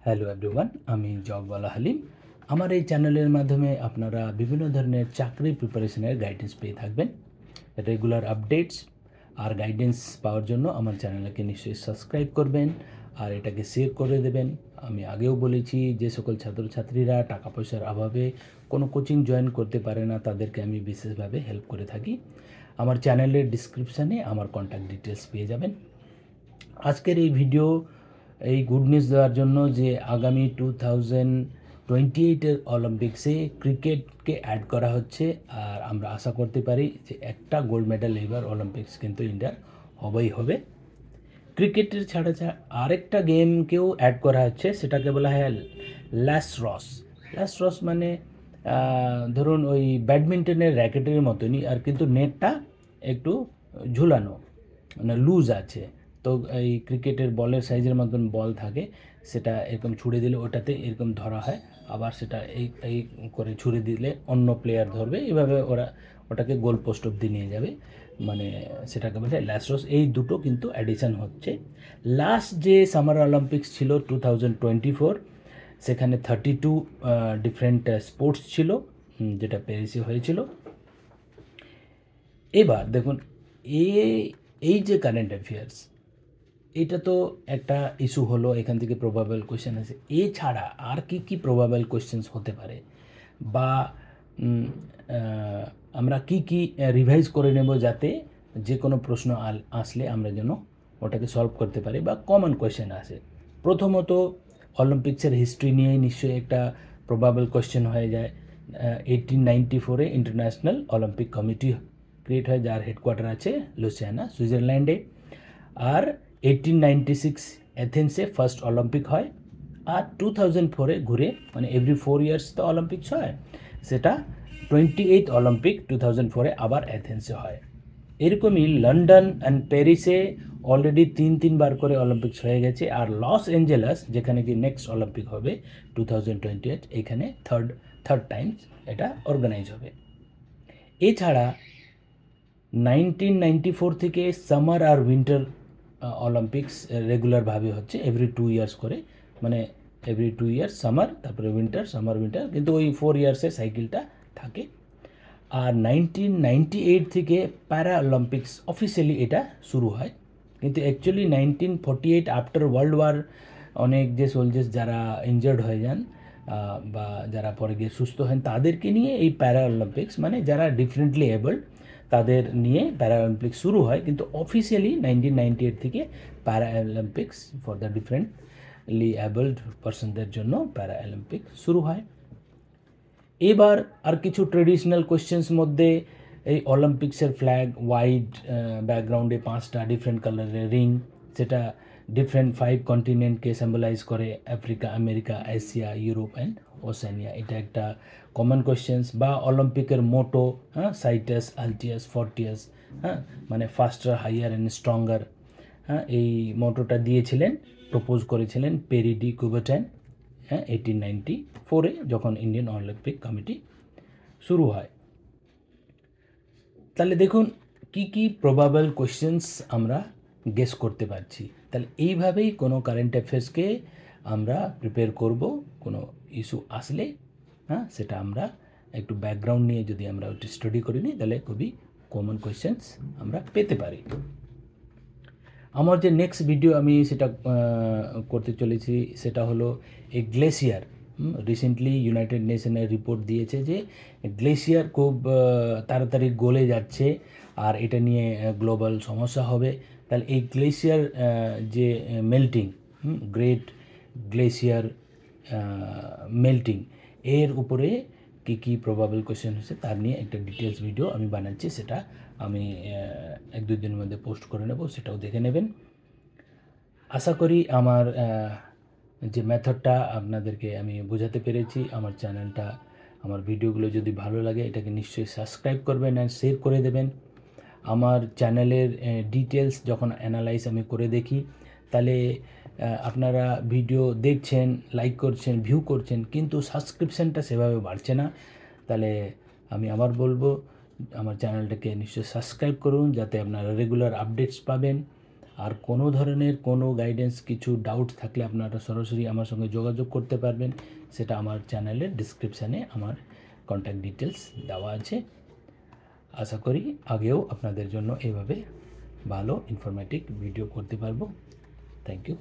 Hello everyone, আমি জবওয়ালা হালিম। আমার এই চ্যানেলের মাধ্যমে আপনারা বিভিন্ন ধরনের চাকরি প্রিপারেশনের গাইডেন্স পেয়ে থাকবেন। রেগুলার আপডেটস আর গাইডেন্স পাওয়ার জন্য আমার চ্যানেলকে নিশ্চয়ই সাবস্ক্রাইব করবেন আর এটাকে শেয়ার করে দেবেন। আমি আগেও বলেছি, যে সকল ছাত্রছাত্রীরা টাকা পয়সার অভাবে কোনো কোচিং জয়েন করতে পারে না, তাদেরকে আমি বিশেষভাবে হেল্প করে থাকি। আমার চ্যানেলের ডিসক্রিপশানে আমার কন্ট্যাক্ট ডিটেলস পেয়ে যাবেন। আজকের এই ভিডিও এই গুড নিউজ দেওয়ার জন্য যে আগামী 2028-এর অলিম্পিক্সে ক্রিকেটকে অ্যাড করা হচ্ছে, আর আমরা আশা করতে পারি যে একটা গোল্ড মেডেল এবার অলিম্পিক্স কিন্তু ইন্ডিয়ার হবেই হবে। ক্রিকেটের ছাড়া আরেকটা গেমকেও অ্যাড করা হচ্ছে, সেটাকে বলা হয় ল্যাসরস। ল্যাসরস মানে ধরুন ওই ব্যাডমিন্টনের র্যাকেটের মতনই, আর কিন্তু নেটটা একটু ঝুলানো, মানে লুজ আছে। তো এই ক্রিকেটের বলের সাইজের মতন বল থাকে, সেটা এরকম ছুড়ে দিলে ওটাতে এরকম ধরা হয়, আবার সেটা এই এই করে ছুড়ে দিলে অন্য প্লেয়ার ধরবে, এভাবে ওরা ওটাকে গোল পোস্ট অব্দি নিয়ে যাবে, মানে সেটাকে বলে ল্যাসরস। এই দুটো কিন্তু অ্যাডিশন হচ্ছে। লাস্ট যে সামার অলিম্পিক্স ছিল 2024, সেখানে 32 ডিফারেন্ট স্পোর্টস ছিল, যেটা প্যারিসে হয়েছিল। এবার দেখুন, এই যে কারেন্ট অ্যাফেয়ার্স, এটা তো একটা ইস্যু হলো, এখান থেকে প্রবাবেল কোয়েশ্চেন আছে। এছাড়া আর কি কি প্রবাবেল কোয়েশ্চেন্স হতে পারে, বা আমরা কি কি রিভাইজ করে নেব, যাতে যে কোনো প্রশ্ন আসলে আমরা যেন ওটাকে সলভ করতে পারি, বা কমন কোয়েশ্চেন আসে। প্রথমত অলিম্পিক্সের হিস্ট্রি নিয়ে নিশ্চয়ই একটা প্রবাবেল কোয়েশ্চেন হয়ে যায়। 1894-এ ইন্টারন্যাশনাল অলিম্পিক কমিটি ক্রিয়েট হয়, যার হেডকোয়ার্টার আছে লুসিয়ানা, সুইজারল্যান্ডে। আর 1896 অ্যাথেন্সে ফার্স্ট অলিম্পিক হয়। আর 2004-এ ঘুরে, মানে এভরি 4 ইয়ার্স তো অলিম্পিক্স হয়, সেটা 28th অলিম্পিক 2004-এ আবার অ্যাথেন্সে হয়। এরকমই লন্ডন অ্যান্ড প্যারিসে অলরেডি তিনবার করে অলিম্পিক্স হয়ে গেছে। আর লস অ্যাঞ্জেলাস, যেখানে কি নেক্সট অলিম্পিক হবে 2028, এখানে থার্ড টাইমস এটা অর্গানাইজ হবে। এছাড়া 1994 থেকে সামার আর উইন্টার অলিম্পিক্স রেগুলারভাবে হচ্ছে, এভরি 2 ইয়ার্স করে, মানে এভরি 2 ইয়ার্স সামার, তারপরে উইন্টার, সামার উইন্টার, কিন্তু ওই 4 ইয়ার্সের সাইকেলটা থাকে। আর 1998 থেকে প্যারা অলিম্পিক্স অফিসিয়ালি এটা শুরু হয়, কিন্তু অ্যাকচুয়ালি 1948 আফটার ওয়ার্ল্ড ওয়ার অনেক যে সোলজার্স যারা ইনজার্ড হয়ে যান, বা যারা পরে গিয়ে সুস্থ হন, তাদেরকে নিয়ে এই প্যারা অলিম্পিক্স, মানে যারা ডিফারেন্টলি এবল্ড তাদের নিয়ে প্যারা অলিম্পিক্স শুরু হয়, কিন্তু অফিসিয়ালি 1998 থেকে para Olympics for the differently abled পার্সনদের জন্য প্যারা অলিম্পিক শুরু হয়। এবার আর কিছু ট্রেডিশনাল কোয়েশ্চেন্স মধ্যে এই অলিম্পিক্সের ফ্ল্যাগ হোয়াইট ব্যাকগ্রাউন্ডে 5টা ডিফারেন্ট কালারের রিং, সেটা ডিফারেন্ট 5 কন্টিনেন্টকে সিম্বলাইজ করে, Africa, America, Asia, Europe and Oceania. এটা একটা কমন কোয়েশ্চেন্স। বা অলিম্পিকের মোটো, সাইটাস, আলটিয়াস, ফর্টিয়াস, মানে ফাস্টার, হাইয়ার অ্যান্ড স্ট্রঙ্গার। এই মোটোটা দিয়েছিলেন, প্রপোজ করেছিলেন পেরি ডি কুবারটাইন 1894-এ, যখন ইন্ডিয়ান অলিম্পিক কমিটি শুরু হয়। তাহলে দেখুন কি কি প্রবাবল কোয়েশ্চেন্স আমরা গেস করতে পারছি। তাহলে এইভাবেই কোনো কারেন্ট অ্যাফেয়ার্সকে আমরা প্রিপেয়ার করব। কোনো ইস্যু আসলে সেটা আমরা একটু ব্যাকগ্রাউন্ড নিয়ে যদি আমরা ওটা স্টাডি করে নিই, তাহলে খুবই কমন কোয়েশ্চেন্স আমরা পেতে পারি। আমার যে নেক্সট ভিডিও আমি সেটা করতে চলেছি, সেটা হলো এই গ্লেসিয়ার। রিসেন্টলি ইউনাইটেড নেশনের রিপোর্ট দিয়েছে যে গ্লেসিয়ার খুব তাড়াতাড়ি গলে যাচ্ছে, আর এটা নিয়ে গ্লোবাল সমস্যা হবে। তাহলে এই গ্লেসিয়ার যে মেল্টিং, গ্রেট গ্লেসিয়ার মেল্টিং, এর উপরে কী কী প্রবাবল কোয়েশ্চেন হচ্ছে তার নিয়ে একটা ডিটেলস ভিডিও আমি বানাচ্ছি, সেটা আমি 1-2 দিনের মধ্যে পোস্ট করে নেব, সেটাও দেখে নেবেন। আশা করি আমার যে মেথডটা আপনাদেরকে আমি বোঝাতে পেরেছি। আমার চ্যানেলটা, আমার ভিডিওগুলো যদি ভালো লাগে, এটাকে নিশ্চয়ই সাবস্ক্রাইব করবেন অ্যান্ড শেয়ার করে দেবেন। আমার চ্যানেলের ডিটেলস যখন অ্যানালাইজ আমি করে দেখি, তাহলে আপনারা ভিডিও দেখছেন, লাইক করছেন, ভিউ করছেন, কিন্তু সাবস্ক্রিপশানটা সেভাবে বাড়ছে না। তাহলে আমি আবার বলবো, আমার চ্যানেলটাকে নিশ্চয়ই সাবস্ক্রাইব করুন, যাতে আপনারা রেগুলার আপডেটস পাবেন। আর কোনো ধরনের কোনো গাইডেন্স কিছু ডাউট থাকলে আপনারা সরাসরি আমার সঙ্গে যোগাযোগ করতে পারবেন। সেটা আমার চ্যানেলের ডিসক্রিপশানে আমার কন্ট্যাক্ট ডিটেলস দেওয়া আছে। আশা করি আগেও আপনাদের জন্য এভাবে ভালো ইনফরমেটিভ ভিডিও করতে পারবো। Thank you.